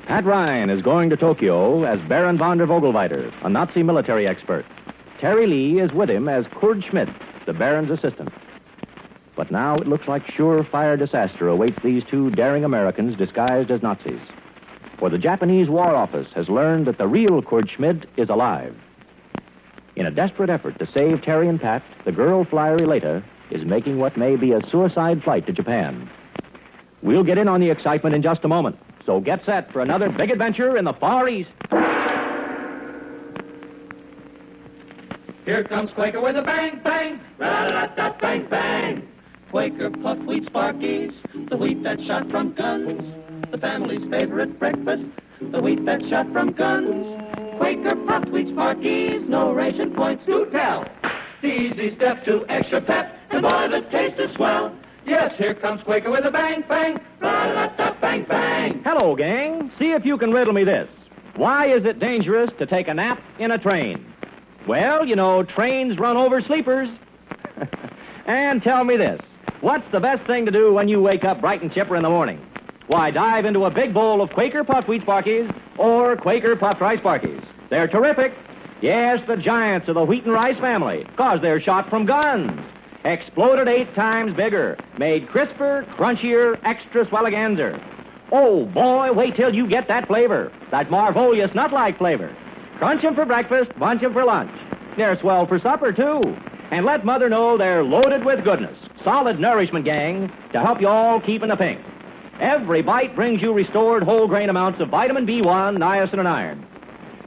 Pat Ryan is going to Tokyo as Baron von der Vogelweiter, a Nazi military expert. Terry Lee is with him as Kurt Schmidt, the Baron's assistant. But now it looks like surefire disaster awaits these two daring Americans disguised as Nazis. For the Japanese War Office has learned that the real Kurt Schmidt is alive. In a desperate effort to save Terry and Pat, the girl flyer Elata is making what may be a suicide flight to Japan. We'll get in on the excitement in just a moment, so get set for another big adventure in the Far East. Here comes Quaker with a bang, bang, ra-da-da-da, bang, bang. Quaker puff wheat Sparkies, the wheat that's shot from guns. The family's favorite breakfast, the wheat that's shot from guns. Quaker puff wheat Sparkies, no ration points to tell. The easy step to extra pep, and boy, the taste is swell. Yes, here comes Quaker with a bang, bang, ra-da-da-da, bang, bang. Hello, gang. See if you can riddle me this. Why is it dangerous to take a nap in a train? Well, you know, trains run over sleepers. And tell me this. What's the best thing to do when you wake up bright and chipper in the morning? Why, dive into a big bowl of Quaker Puffed Wheat Sparkies or Quaker Puffed Rice Sparkies. They're terrific. Yes, the giants of the wheat and rice family, because they're shot from guns. Exploded 8 times bigger, made crisper, crunchier, extra swelliganzer. Oh, boy, wait till you get that flavor, that marvelous nut-like flavor. Crunch 'em for breakfast, bunch 'em for lunch. They're swell for supper, too. And let Mother know they're loaded with goodness. Solid nourishment, gang, to help you all keep in the pink. Every bite brings you restored whole grain amounts of vitamin B1, niacin, and iron.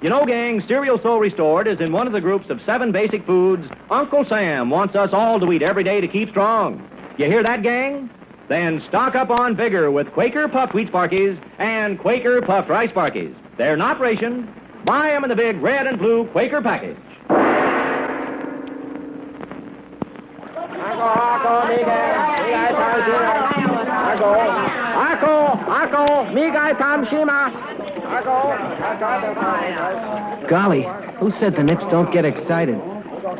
You know, gang, Cereal So Restored is in one of the groups of 7 basic foods Uncle Sam wants us all to eat every day to keep strong. You hear that, gang? Then stock up on vigor with Quaker Puffed Wheat Sparkies and Quaker Puffed Rice Sparkies. They're not rationed. Buy them in the big red and blue Quaker package. Golly, who said the Nips don't get excited?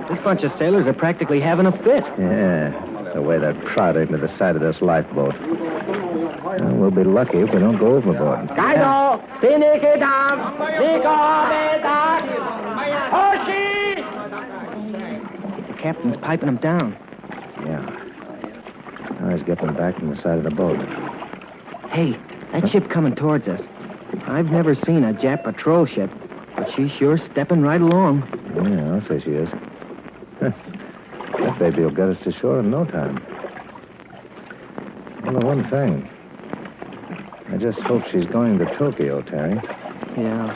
This bunch of sailors are practically having a fit. Yeah, the way they're crowded into the side of this lifeboat. Well, we'll be lucky if we don't go overboard. Kaido, the captain's piping them down. Yeah. Now he's getting back from the side of the boat. Hey, that ship coming towards us. I've never seen a Jap patrol ship, but she's sure stepping right along. Yeah, I'll say she is. That baby will get us to shore in no time. Well, the one thing. I just hope she's going to Tokyo, Terry. Yeah.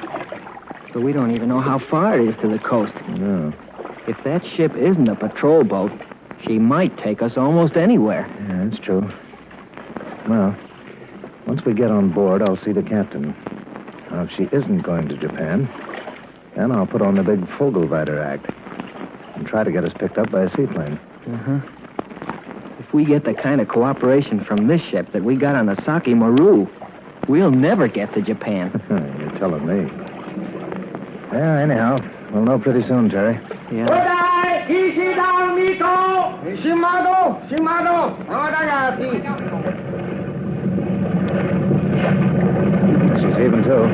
But we don't even know how far it is to the coast. No. If that ship isn't a patrol boat, she might take us almost anywhere. Yeah, that's true. Well, once we get on board, I'll see the captain. Now, if she isn't going to Japan, then I'll put on the big Vogelweiter act and try to get us picked up by a seaplane. Uh-huh. If we get the kind of cooperation from this ship that we got on the Saki Maru, we'll never get to Japan. You're telling me. Yeah, anyhow, we'll know pretty soon, Terry. Yeah. She's heaving, too.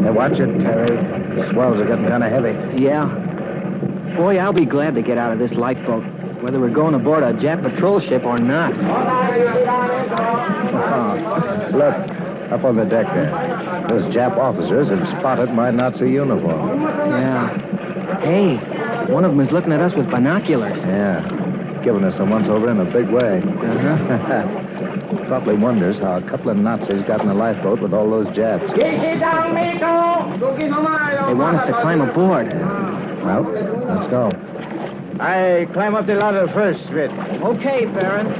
Hey, watch it, Terry. The swells are getting kind of heavy. Yeah. Boy, I'll be glad to get out of this lifeboat, whether we're going aboard a Jap patrol ship or not. Oh, look, up on the deck there. Those Jap officers have spotted my Nazi uniform. Yeah. Hey, one of them is looking at us with binoculars. Yeah, giving us a once-over in a big way. Uh-huh. Probably wonders how a couple of Nazis got in a lifeboat with all those Japs. They want us to climb aboard. Well, let's go. I climb up the ladder first, Red. Okay, Baron.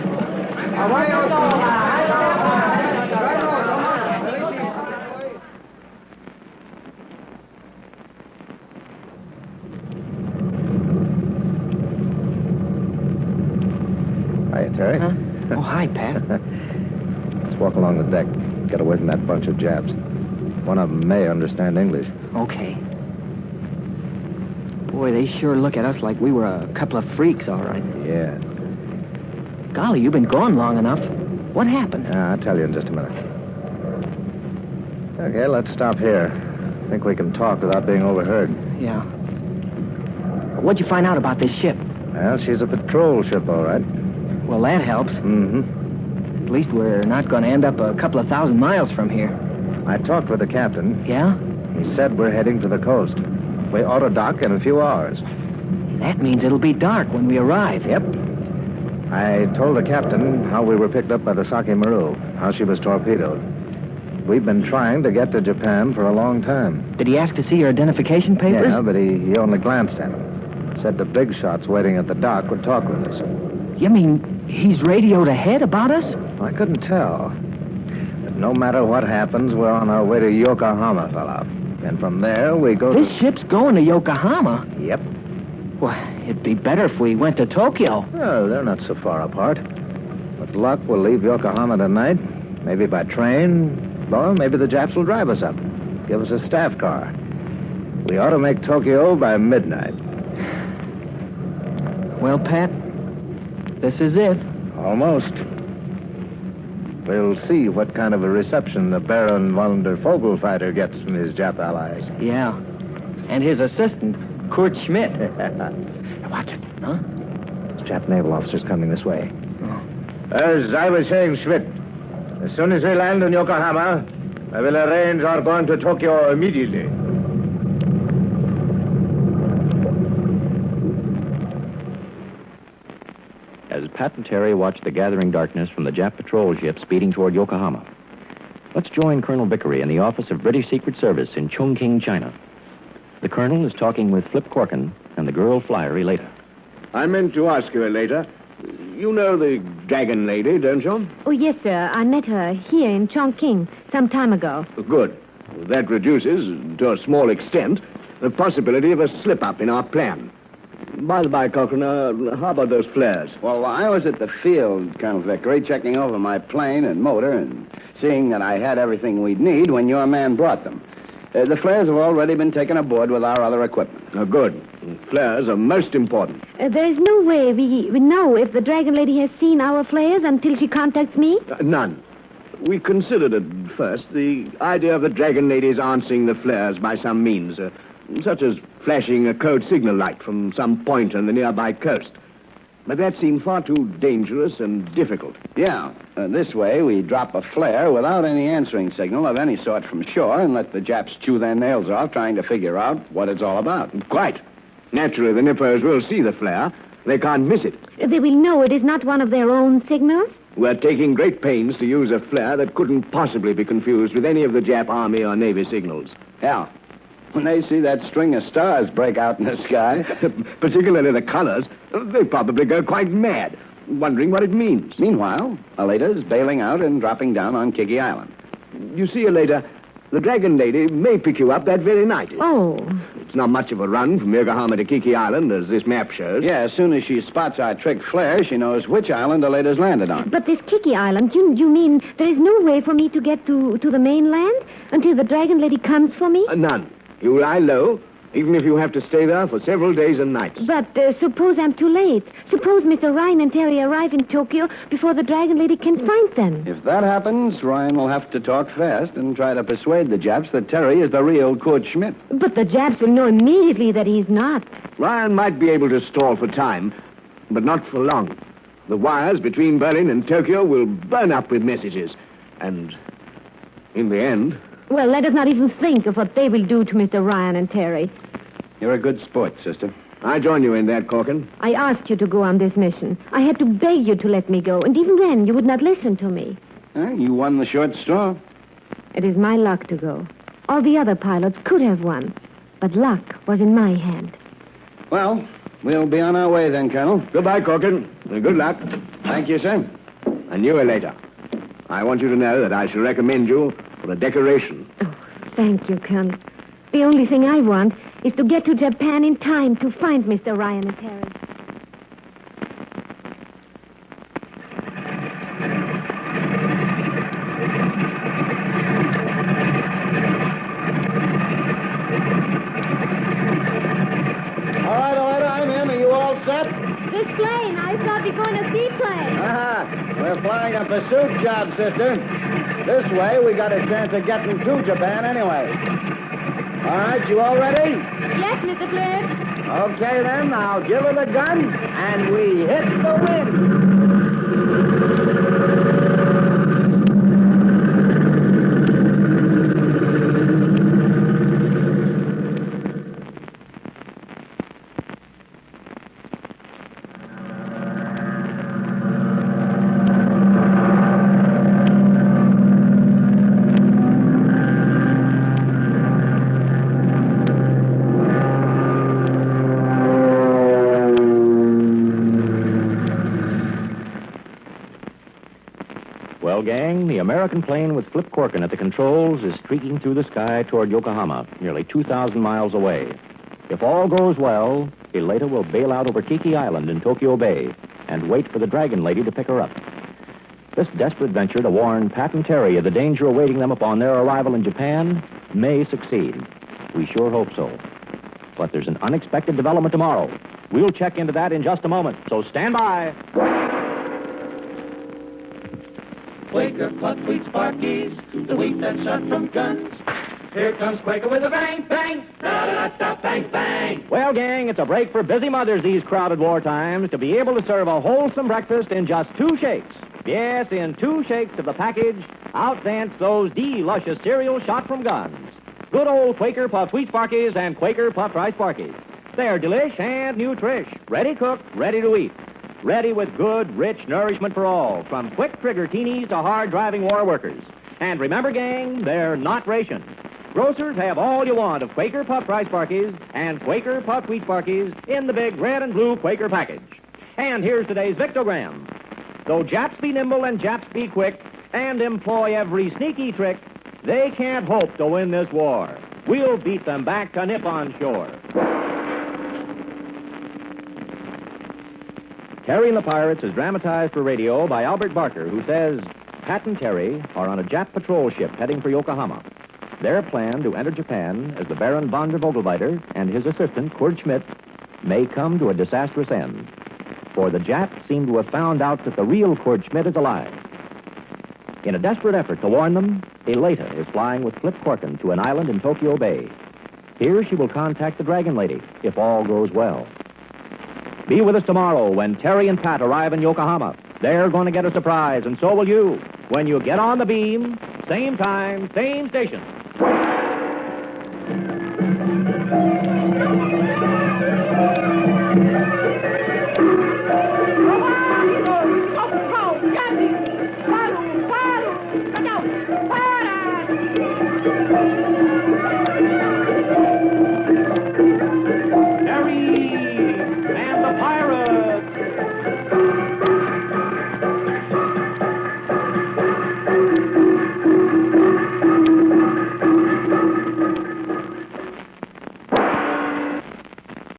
Hiya, Terry. Huh? Oh, hi, Pat. Let's walk along the deck. Get away from that bunch of Japs. One of them may understand English. Okay. Boy, they sure look at us like we were a couple of freaks, all right. Yeah. Golly, you've been gone long enough. What happened? I'll tell you in just a minute. Okay, let's stop here. I think we can talk without being overheard. Yeah. What'd you find out about this ship? Well, she's a patrol ship, all right. Well, that helps. Mm-hmm. At least we're not going to end up a couple of thousand miles from here. I talked with the captain. Yeah? He said we're heading to the coast. We ought to dock in a few hours. That means it'll be dark when we arrive. Yep. I told the captain how we were picked up by the Saki Maru, how she was torpedoed. We've been trying to get to Japan for a long time. Did he ask to see your identification papers? Yeah, but he only glanced at them. Said the big shots waiting at the dock would talk with us. You mean he's radioed ahead about us? I couldn't tell. But no matter what happens, we're on our way to Yokohama, fella. And from there, we go This ship's going to Yokohama? Yep. Well, it'd be better if we went to Tokyo. Oh, they're not so far apart. With luck, we'll leave Yokohama tonight. Maybe by train, or maybe the Japs will drive us up. Give us a staff car. We ought to make Tokyo by midnight. Well, Pat, this is it. Almost. We'll see what kind of a reception the Baron von der Vogelfighter gets from his Jap allies. Yeah. And his assistant, Kurt Schmidt. Watch it, huh? The Jap naval officer's coming this way. As I was saying, Schmidt, as soon as we land in Yokohama, I will arrange our going to Tokyo immediately. As Pat and Terry watch the gathering darkness from the Jap patrol ship speeding toward Yokohama, let's join Colonel Vickery in the office of British Secret Service in Chongqing, China. The colonel is talking with Flip Corkin and the girl flyer, Elata. I meant to ask you, Elata. You know the Dragon Lady, don't you? Oh, yes, sir. I met her here in Chongqing some time ago. Good. That reduces, to a small extent, the possibility of a slip-up in our plan. By the by, Cochrane, how about those flares? Well, I was at the field, Colonel Vickery, checking over my plane and motor and seeing that I had everything we'd need when your man brought them. The flares have already been taken aboard with our other equipment. Good. Flares are most important. There is no way we know if the Dragon Lady has seen our flares until she contacts me? None. We considered at first the idea of the Dragon Lady's answering the flares by some means, such as flashing a code signal light from some point on the nearby coast. But that seemed far too dangerous and difficult. Yeah. This way, we drop a flare without any answering signal of any sort from shore and let the Japs chew their nails off trying to figure out what it's all about. Quite. Naturally, the Nippers will see the flare. They can't miss it. They will know it is not one of their own signals? We're taking great pains to use a flare that couldn't possibly be confused with any of the Jap Army or Navy signals. Yeah. When they see that string of stars break out in the sky, particularly the colors, they probably go quite mad, wondering what it means. Meanwhile, Aleta's bailing out and dropping down on Kiki Island. You see, Aleta, the Dragon Lady may pick you up that very night. Oh. It's not much of a run from Yokohama to Kiki Island, as this map shows. Yeah, as soon as she spots our trick flare, she knows which island Aleta's landed on. But this Kiki Island, you mean there is no way for me to get to the mainland until the Dragon Lady comes for me? None. You lie low, even if you have to stay there for several days and nights. But suppose I'm too late. Suppose Mr. Ryan and Terry arrive in Tokyo before the Dragon Lady can find them. If that happens, Ryan will have to talk fast and try to persuade the Japs that Terry is the real Kurt Schmidt. But the Japs will know immediately that he's not. Ryan might be able to stall for time, but not for long. The wires between Berlin and Tokyo will burn up with messages. And in the end... Well, let us not even think of what they will do to Mr. Ryan and Terry. You're a good sport, sister. I join you in that, Corkin. I asked you to go on this mission. I had to beg you to let me go, and even then you would not listen to me. You won the short straw. It is my luck to go. All the other pilots could have won, but luck was in my hand. Well, we'll be on our way then, Colonel. Goodbye, Corkin. Good luck. Thank you, sir. And you later. I want you to know that I shall recommend you for a decoration. Oh, thank you, Colonel. The only thing I want is to get to Japan in time to find Mr. Ryan and Terry. All right, Aleta, I'm in. Are you all set? This plane, I thought we were going to seaplane. We're flying a pursuit job, sister. This way, we got a chance of getting to Japan anyway. All right, you all ready? Yes, Mr. Flip. Okay, then, now give her the gun, and we hit the wind. Well, gang, the American plane with Flip Corkin at the controls is streaking through the sky toward Yokohama, nearly 2,000 miles away. If all goes well, Eleta will bail out over Kiki Island in Tokyo Bay and wait for the Dragon Lady to pick her up. This desperate venture to warn Pat and Terry of the danger awaiting them upon their arrival in Japan may succeed. We sure hope so. But there's an unexpected development tomorrow. We'll check into that in just a moment, so stand by. Quaker puff wheat sparkies, the wheat that's shot from guns. Here comes Quaker with a bang, bang, da-da-da-da, bang, bang. Well, gang, it's a break for busy mothers these crowded war times to be able to serve a wholesome breakfast in just 2 shakes. Yes, in 2 shakes of the package, out dance those luscious cereals shot from guns. Good old Quaker Puff Wheat Sparkies and Quaker Puff Rice Sparkies. They're delish and nutrish, ready cooked, ready to eat. Ready with good, rich nourishment for all, from quick trigger teenies to hard-driving war workers. And remember, gang, they're not rations. Grocers have all you want of Quaker Puff Rice Sparkies and Quaker Puff Wheat Sparkies in the big red and blue Quaker package. And here's today's Victogram. Though Japs be nimble and Japs be quick and employ every sneaky trick, they can't hope to win this war. We'll beat them back to Nippon shore. Terry and the Pirates is dramatized for radio by Albert Barker, who says Pat and Terry are on a Jap patrol ship heading for Yokohama. Their plan to enter Japan as the Baron von der Vogelweiter and his assistant, Kurt Schmidt, may come to a disastrous end. For the Japs seem to have found out that the real Kurt Schmidt is alive. In a desperate effort to warn them, Eleta is flying with Flip Corkin to an island in Tokyo Bay. Here she will contact the Dragon Lady, if all goes well. Be with us tomorrow when Terry and Pat arrive in Yokohama. They're going to get a surprise, and so will you, when you get on the beam, same time, same station.